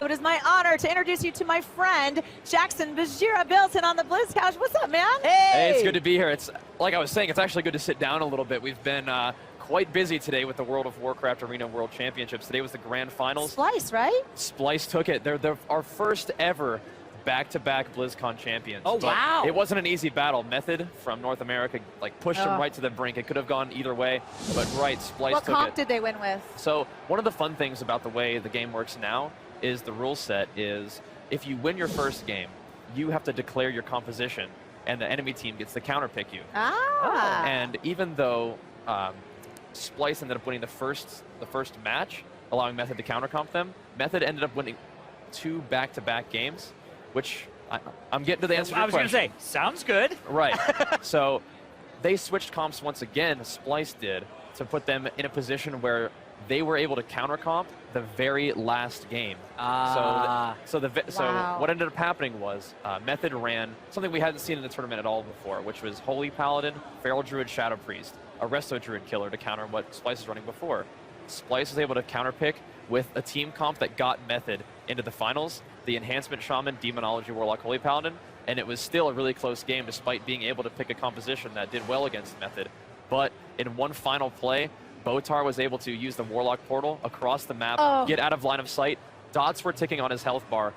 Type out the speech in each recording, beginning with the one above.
it is my honor to introduce you to my friend, Jackson Bajheera-Day on the Blizz couch. What's up, man? Hey, it's good to be here. It's like I was saying, it's actually good to sit down a little bit. We've been quite busy today with the World of Warcraft Arena World Championships. Today was the grand finals. Splice, right? Splice took it. They're our first ever back-to-back BlizzCon champions. Oh, wow. It wasn't an easy battle. Method from North America pushed them right to the brink. It could have gone either way, but Splice took it. What comp did they win with? So one of the fun things about the way the game works now is the rule set is if you win your first game, you have to declare your composition, and the enemy team gets to counterpick you. Ah. And even though Splice ended up winning the first match, allowing Method to countercomp them, Method ended up winning 2 back-to-back games, which I'm getting to the answer to your question. I was going to say, sounds good. Right. So they switched comps once again, Splice did, to put them in a position where they were able to countercomp the very last game. So what ended up happening was Method ran something we hadn't seen in the tournament at all before, which was Holy Paladin, Feral Druid, Shadow Priest, a Resto Druid killer to counter what Splice was running before. Splice was able to counterpick with a team comp that got Method into the finals, the Enhancement Shaman, Demonology Warlock, Holy Paladin, and it was still a really close game despite being able to pick a composition that did well against Method. But in one final play, Botar was able to use the Warlock portal across the map, get out of line of sight. Dots were ticking on his health bar,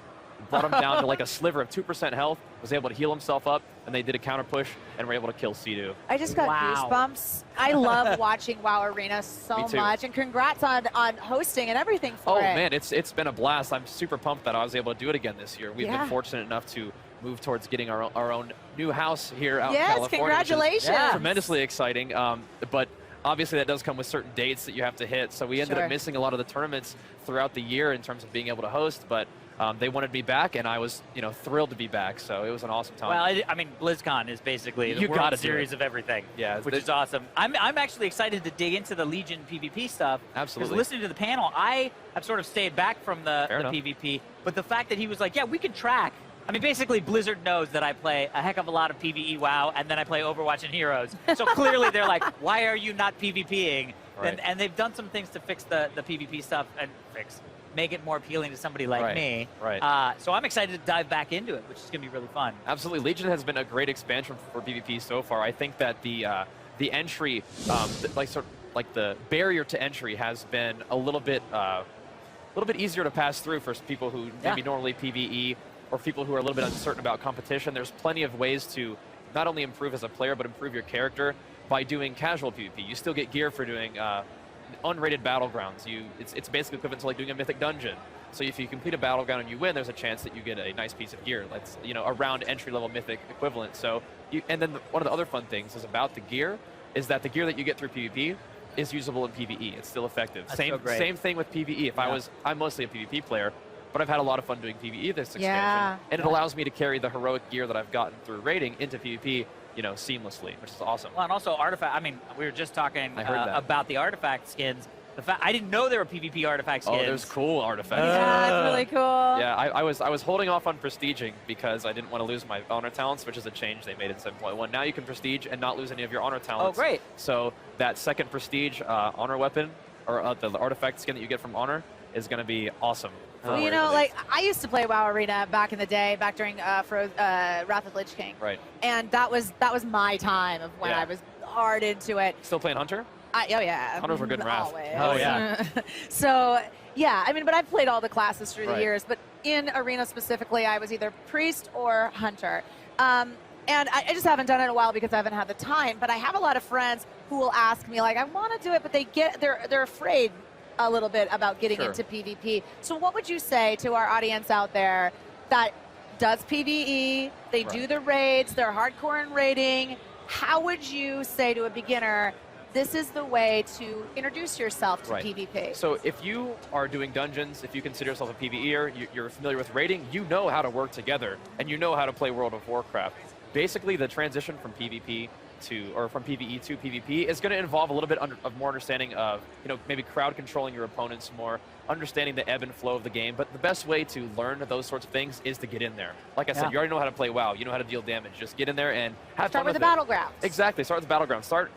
brought him down to like a sliver of 2% health, was able to heal himself up, and they did a counter push and were able to kill Sea-Doo. I just got goosebumps. I love watching WoW Arena so much, and congrats on hosting and everything for it. Oh man, it's been a blast. I'm super pumped that I was able to do it again this year. We've been fortunate enough to move towards getting our own new house here out in California. Yes, congratulations. Tremendously exciting, but obviously that does come with certain dates that you have to hit, so we ended up missing a lot of the tournaments throughout the year in terms of being able to host, but they wanted me back, and I was thrilled to be back, so it was an awesome time. Well, I mean, BlizzCon is basically the World Series of everything, which is awesome. I'm actually excited to dig into the Legion PvP stuff. Absolutely. Because listening to the panel, I have sort of stayed back from the PvP, but the fact that he was like, yeah, we can track. I mean, basically, Blizzard knows that I play a heck of a lot of PvE WoW, and then I play Overwatch and Heroes. So clearly, they're like, why are you not PvPing? Right. And they've done some things to fix the PvP stuff and make it more appealing to somebody like me. Right. So I'm excited to dive back into it, which is going to be really fun. Absolutely. Legion has been a great expansion for PvP so far. I think that the entry, the barrier to entry has been a little bit easier to pass through for people who maybe normally PvE, or people who are a little bit uncertain about competition. There's plenty of ways to not only improve as a player, but improve your character by doing casual PvP. You still get gear for doing unrated battlegrounds. It's basically equivalent to like doing a mythic dungeon. So if you complete a battleground and you win, there's a chance that you get a nice piece of gear. That's around entry-level mythic equivalent. So and then one of the other fun things is about the gear is that the gear that you get through PvP is usable in PvE. It's still effective. Same thing with PvE. I'm mostly a PvP player, but I've had a lot of fun doing PvE this expansion, and it allows me to carry the heroic gear that I've gotten through raiding into PvP, seamlessly, which is awesome. Well, and also artifact. I mean, we were just talking about the artifact skins. The fact I didn't know there were PvP artifact skins. Oh, there's cool artifacts. Yeah, it's really cool. Yeah, I was holding off on prestiging because I didn't want to lose my honor talents, which is a change they made in 7.1. Now you can prestige and not lose any of your honor talents. Oh, great. So that second prestige honor weapon, or the artifact skin that you get from honor, is going to be awesome. Well, like I used to play WoW Arena back in the day, back during Wrath of Lich King. Right. And that was my time of when I was hard into it. Still playing Hunter? Oh yeah. Hunters were good in Wrath. Always. Oh yeah. So yeah, I mean, but I've played all the classes through the years. But in Arena specifically, I was either Priest or Hunter. And I just haven't done it in a while because I haven't had the time. But I have a lot of friends who will ask me, like, I want to do it, but they're afraid a little bit about getting into PvP. So what would you say to our audience out there that does PvE, they do the raids, they're hardcore in raiding? How would you say to a beginner, this is the way to introduce yourself to PvP? So if you are doing dungeons, if you consider yourself a PvEer, you're familiar with raiding, you know how to work together, and you know how to play World of Warcraft. Basically, the transition from PvP from PvE to PvP is going to involve a little bit of more understanding of, maybe crowd controlling your opponents more, understanding the ebb and flow of the game. But the best way to learn those sorts of things is to get in there. Like I said, you already know how to play WoW. You know how to deal damage. Just get in there and have fun with it. Start with the battlegrounds. Exactly. Start with the battlegrounds.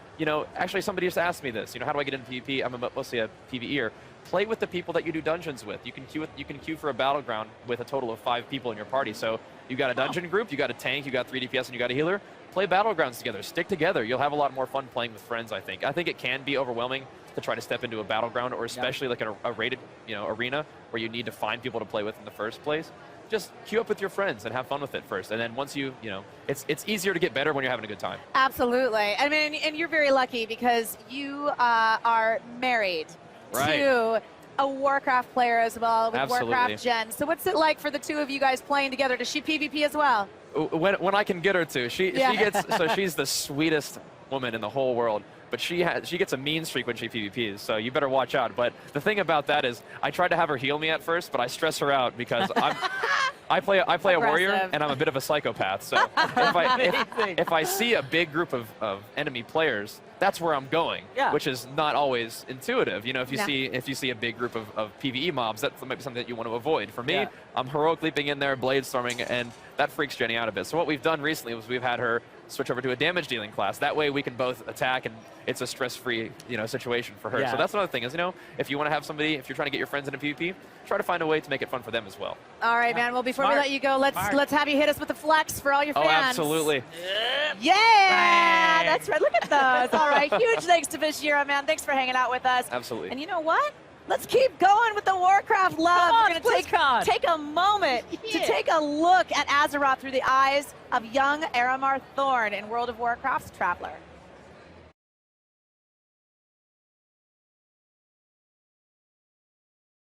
Actually, somebody just asked me this. How do I get into PvP? I'm mostly a PvEer. play with the people that you do dungeons with. You can queue for a battleground with a total of 5 people in your party. So you got a dungeon group, you got a tank, you got 3 DPS, and you got a healer. Play battlegrounds together. Stick together. You'll have a lot more fun playing with friends, I think. I think it can be overwhelming to try to step into a battleground, or especially like a rated, arena where you need to find people to play with in the first place. Just queue up with your friends and have fun with it first. And then once it's easier to get better when you're having a good time. Absolutely. I mean, and you're very lucky because you are married to a Warcraft player as well with Warcraft Gen. So what's it like for the two of you guys playing together? Does she PvP as well? When I can get her to. She gets, so she's the sweetest woman in the whole world. But she gets a mean streak when she PvPs, so you better watch out. But the thing about that is, I tried to have her heal me at first, but I stress her out because I play a warrior and I'm a bit of a psychopath. So if I see a big group of enemy players, that's where I'm going, which is not always intuitive. If you see a big group of PvE mobs, that might be something that you want to avoid. For me, I'm heroic leaping in there, blade storming, and that freaks Jenny out a bit. So what we've done recently was we've had her switch over to a damage dealing class. That way we can both attack, and it's a stress-free situation for her. So that's another thing is, if you want to have somebody, if you're trying to get your friends into PvP, try to find a way to make it fun for them as well. All right, man. Well, before we let you go, let's have you hit us with the flex for all your fans. Oh, absolutely. Yeah, that's right. Look at those. All right. Huge thanks to Bajheera, man. Thanks for hanging out with us. Absolutely. And you know what? Let's keep going with the Warcraft love. We're going to take a moment to take a look at Azeroth through the eyes of young Aramar Thorn in World of Warcraft's Traveler.